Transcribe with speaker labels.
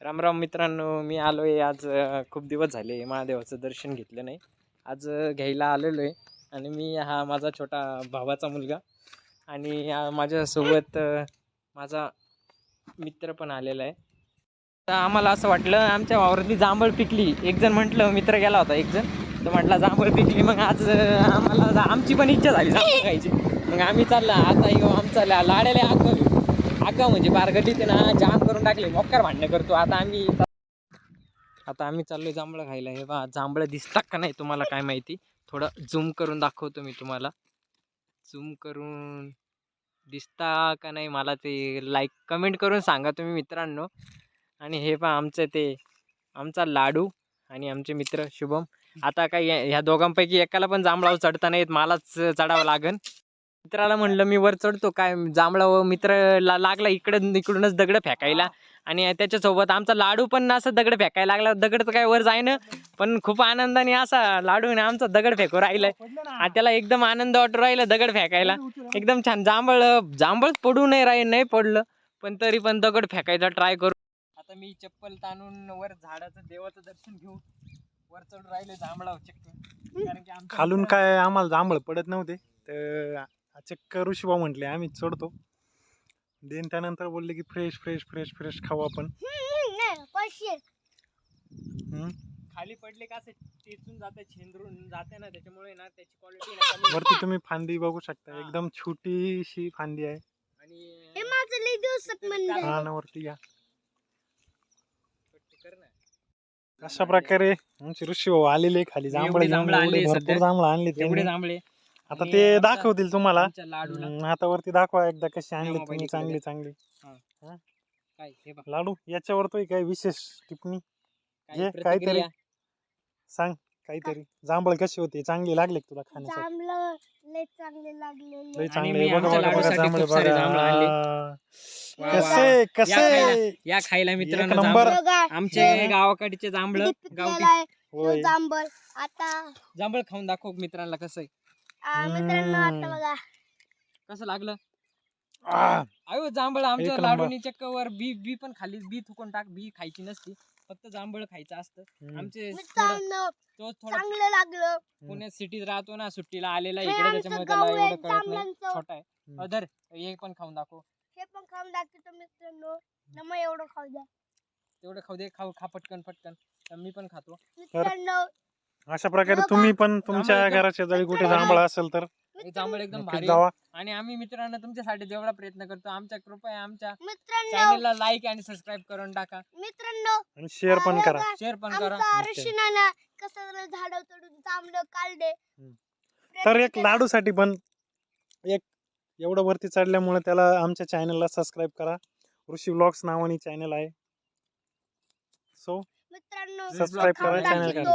Speaker 1: राम राम मित्रांनो, मी आलोय आज खूप दिवस झाले महादेवाचं दर्शन घेतलं नाही. आज घ्यायला आलेलो आहे आणि मी हा माझा छोटा भावाचा मुलगा आणि माझ्यासोबत माझा मित्र पण आलेला आहे. तर आम्हाला असं वाटलं आमच्या वावरातली जांभळ पिकली. एक जण म्हटलं, मित्र गेला होता एक जण, तर म्हटला जांभळ पिकली. मग आज आम्हाला आमची पण इच्छा झाली जांभळ खायची. मग आम्ही चालला आता आमचा लाड्याला आगा म्हणजे बारगडीत ना जाम करून टाकले, मोक्कार भांडणं करतो. आता आम्ही चाललोय जांभळं खायला. हे बा जांभळं दिसतात का नाही तुम्हाला काय माहिती. थोडं झूम करून दाखवतो मी तुम्हाला. झूम करून दिसता का नाही मला ते लाईक कमेंट करून सांगा तुम्ही मित्रांनो. आणि हे पहा आमचा लाडू आणि आमचे मित्र शुभम. आता काय ह्या दोघांपैकी एकाला पण जांभळावर चढता नाहीत, मलाच चढावं लागन. मित्राला म्हणलं मी वर चढतो, काय जांभळावर मित्र लागला इकडूनच दगड फेकायला. आणि त्याच्यासोबत आमचा लाडू पण असं दगड फेकायला लागला. दगड तर काय वर जाईना, पण खूप आनंदाने असा लाडूने आमचा दगड फेकू राहिलाय. त्याला एकदम आनंद वाटू राहिला दगड फेकायला. एकदम छान. जांभळ पडू नाही पडलं, पण तरी पण दगड फेकायचा ट्राय करू. आता मी चप्पल ताणून वर झाडाचं देवाचं दर्शन घेऊन वर चढून राहिले जांभळावर चक्क. कारण की
Speaker 2: खालून काय आम्हाला जांभळ पडत नव्हते, तर चक्क ऋषीभाऊ म्हटले आम्ही चढतो. देन त्यानंतर बोलले की फ्रेश फ्रेश फ्रेश फ्रेश खाऊ आपण.
Speaker 1: खाली पडले का टेचून जाते, छेंदरून जाते ना, त्याच्यामुळे ना त्याची क्वालिटी
Speaker 2: वरती तुम्ही फांदी बघू शकता, एकदम छोटीशी फांदी आहे.
Speaker 1: आणि
Speaker 2: वरती या. अशा प्रकारे आमचे ऋषीभाऊ आलेले खाली जांभळे भरपूर जांभळ आणले
Speaker 1: एवढे जांभळे.
Speaker 2: आता ते दाखवतील तुम्हाला.
Speaker 1: लाडूला
Speaker 2: आता वरती दाखवा एकदा कसे आणले तुम्ही. चांगले चांगले लाडू. याच्यावर तो काय विशेष टिप्पणी घे, काहीतरी सांग. काहीतरी जांभळ कशी होते, चांगली लागले तुला खाण्यासाठी?
Speaker 3: लय चांगले लागले.
Speaker 2: लय चांगले. बघा जांभळे बघा कसे कसे
Speaker 1: या खायला मित्रांनो.
Speaker 2: नंबर.
Speaker 1: आमचे गावाकडचे जांभळ गावठी
Speaker 3: जांभळ. आता
Speaker 1: जांभळ खाऊन दाखव मित्रांना कसं आहे.
Speaker 3: मित्रांनो आता बघा
Speaker 1: कसं लागलं. अयो जांभळ आमच्या लाडूनी चक्क वर बी पण खाली. बी थुकून टाक, बी खायची नसती, फक्त जांभळ खायचं असतं. आमचे
Speaker 3: चांगलं लागलं.
Speaker 1: पुण्यात सिटीत राहतो ना, सुट्टीला आलेला इकडे, त्याच्यामुळे त्याला एवढं कळत नाही. छोटा आहे. अदर हे पण खाऊन दाखव.
Speaker 3: हे पण खाऊन दाखवतो मित्रांनो. मग एवढं खाऊ द्या.
Speaker 1: तेवढं खाऊ दे. खा पटकन पटकन. मी पण खातो
Speaker 3: मित्रांनो.
Speaker 2: अशा प्रकारे तुम्ही पण तुमच्या घराच्या जवळ कुठे जांभळ असेल तर
Speaker 1: जांभळ एकदम भारी. आणि आम्ही मित्रांनो तुमच्यासाठी जेवढा प्रयत्न करतो, आमच्या कृपया आमच्या चॅनलला लाईक आणि सबस्क्राईब करून टाका
Speaker 3: मित्रांनो.
Speaker 2: आणि शेअर पण करा.
Speaker 1: शेअर पण करा.
Speaker 3: ऋषीनाना कसं झाड तोडून जांभळ काढले.
Speaker 2: तर एक लाडूसाठी पण एक एवढं वरती चढल्यामुळे त्याला आमच्या चॅनलला सबस्क्राईब करा. ऋषी व्लॉग्स नावाने चॅनल आहे. सो
Speaker 3: मित्रांनो
Speaker 2: सबस्क्राईब करा चॅनल.